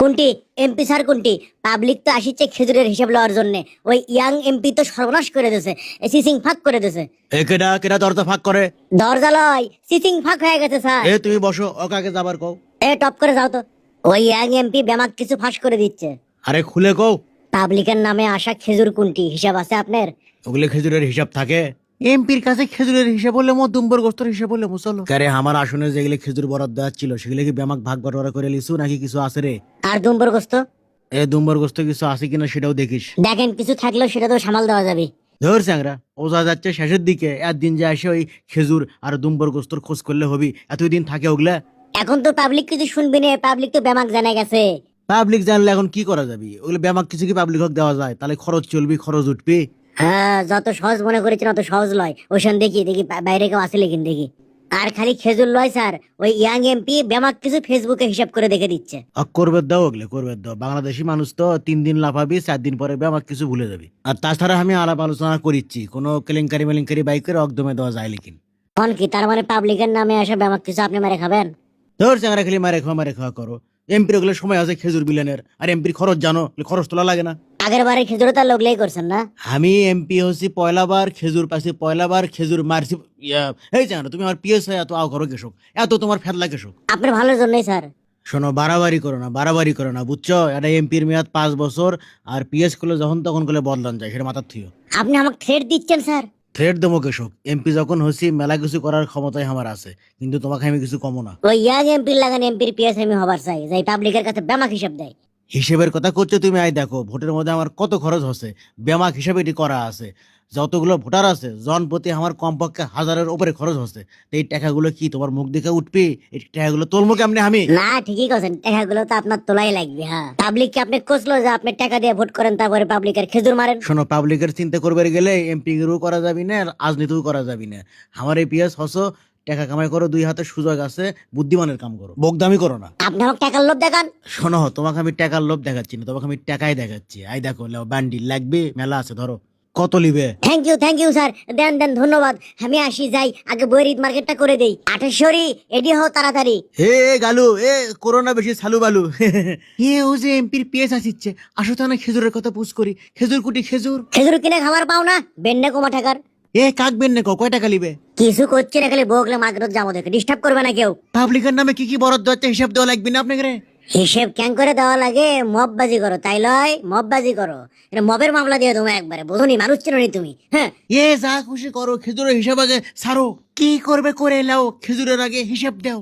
কোনটি? MP sir কোনটি? Public তো আসিচ্ছে খেজুরের হিসাব লওয়ার জন্য। ওই ইয়াং এমপি তো সর্বনাশ করে দিয়েছে, সিসিং ফাঁক করে দিয়েছে। এ কেডা কেডা দরজা ফাঁক করে? দরজা লয়, সিসিং ফাঁক হয়ে গেছে স্যার। এ তুমি বসো, ওকে আগে যাবার কও। টপ করে যাও তো। ওই ইয়াং এমপি বেমাক কিছু ফাঁস করে দিচ্ছে। আরে খুলে কও। পাবলিকের নামে আসা খেজুর কোনটি হিসাব আছে আপনার? ওগুলো খেজুরের হিসাব থাকে? এমপির কাছে খেজুরের হিসাব বললে মধ্যম্বর গোস্তর হিসাব বললে মুসলো কারে আমার আসনে যেগুলো খেজুর বরাদ্দ দেওয়া ছিল সেগুলো কি ব্যামাক ভাগ বাটোয়ারা করে লিছু নাকি কিছু আছে রে? আর দুম্বর গোস্ত? এ দুম্বর গোস্ত কিছু আছে কিনা সেটাও দেখিস। দেখেন কিছু থাকলেও সেটা তো সামাল দেওয়া যাবে। ধর চ্যাংরা, ওজা যাচ্ছে শেষের দিকে, একদিন যে আসে ওই খেজুর আর দুম্বর গোস্তর খোঁজ করলে হবি, এতদিন থাকে ওগুলা? এখন তো পাবলিক কিছু শুনবি না, পাবলিক তো বেমাক জানা গেছে। পাবলিক জানলে এখন কি করা যাবে? ওগুলো ব্যামাক কিছু কি পাবলিক হক দেওয়া যায়? তাহলে খরচ চলবি, খরচ উঠবি। হ্যাঁ, যত সহজ মনে করেছেন অত সহজ লয়। ওইখান দেখি দেখি বাইরে কেউ আসে লেকিন দেখি। আর খালি খেজুর লয় স্যার, ওই ইয়াং এমপি বেমাক কিছু ফেসবুকে হিসাব করে দেখে দিচ্ছে। করবে দাও, ওগুলো করবে দাও। বাংলাদেশি মানুষ তো 3 দিন লাফাবি, 4 দিন পরে ব্যামাক কিছু ভুলে যাবি। আর তাছাড়া আমি আলাপ আলোচনা করিচ্ছি, কোনো কেলেঙ্কারি মেলেঙ্কারি বাইকের একদমে দেওয়া যায় লেকিন। তখন কি তার মানে পাবলিকের নামে আসা বেমাক কিছু আপনি মেরে খাবেন? ধর চ্যাংরা, খালি মারে খাওয়া করো। এমপির ওগুলো সময় আছে খেজুর বিলানের, আর এমপির খরচ জানো, খরচ তোলা লাগে না? আগের বারে খেজুরে তার লোকলেই করছেন না? আমি এমপি হচ্ছি পয়লাবার, খেজুর পাইছি পয়লাবার, খেজুর মারছি এই জানো তুমি আমার পিএস এত আও করো কেশক, এত তোমার ফেদলা কেশক। আপনার ভালোর জন্যই স্যার। শোনো, বাড়াবাড়ি করো না বুঝছো? এটা এমপির মেয়াদ 5 বছর, আর পিএস করলে যখন তখন করলে বদলান যায়, সেটা মাথার থিও। আপনি আমাকে থ্রেট দিচ্ছেন স্যার? থ্রেড দেবো কেশক? এমপি যখন হচ্ছি মেলা কিছু করার ক্ষমতাই আমার আছে, কিন্তু তোমাকে আমি কিছু কমো না। ওই ইয়াং এমপির লাগান এমপির পিএস আমি হবার চাই, যাই পাবলিকের কাছে বেমাক হিসাব দেয়। হিসেবের কথা করছো তুমি? আই দেখো ভোটের মধ্যে আমার কত খরচ হচ্ছে, ব্যামাক হিসাবে এটি করা আছে। যতগুলো ভোটার আছে জনপ্রতি আমার কমপক্ষে 1000-এর উপরে খরচ হচ্ছে। তো এই টাকাগুলো কি তোমার মুখ দেখে উঠবে? এই টাকাগুলো তোলমো কেমনে আমি? না ঠিকই করছেন, টাকাগুলো তো আপনার তোলাই লাগবে। হ্যাঁ, পাবলিককে আপনি কোসলো যে আপনি টাকা দিয়ে ভোট করেন, তারপরে পাবলিকের খেজুর মারেন। শোনো, পাবলিকের চিন্তা করবে গেলে এমপি এরও করা যাবি না, রাজনীতিও করা যাবি না। আমার এই পিএস হসো, টাকা কামাই করো, 2 হাতে সুযোগ আছে, বুদ্ধিমানের কাম করো, বকদামি করো না। আপনি আমাকে টাকার লোভ দেখান। শোনো, তোমাকে আমি টাকার লোভ দেখাচ্ছি না, তোমাকে আমি টাকাই দেখাচ্ছি। আই দেখো, লাও বান্ডিল লাগবে, মেলা আছে, ধরো। কত লিবে? থ্যাংক ইউ স্যার, দেন দেন, ধন্যবাদ। আমি আসি, যাই আগে বইয়ের ঈদ মার্কেটটা করে দেই। 28 এডি হও তাড়াতাড়ি। হে গালু, করোনা বেশি সালু বালু। ও যে এমপির পিএস আসিচ্ছে, আসো তো না খেজুরের কথা পুষ করি। খেজুর কুটি খেজুর। খেজুর কিনে খাবার পাও না, বেন্ডে কমা টাকার। কাকবেন না, কয় টাকা লিবে? কিছু করছে না, খালি বগলে মার্কেট যাবো দেখে ডিস্টার্ব করবে না কেউ। পাবলিকের নামে কি কি বরাদ্দ হচ্ছে হিসাব দেওয়া লাগবে না আপনাকে রে? হিসেব ক্যাং করে দেওয়া লাগে? মববাজি করো তাই লয়? মববাজি করো, এটা মবের মামলা দিয়ে তোমার একবারে। বোঝনি, মানুষ চেনি তুমি। হ্যাঁ, যা খুশি করো, খেজুরের হিসাব আগে সারো। কি করবে করে এলাও, খেজুরের আগে হিসাব দাও।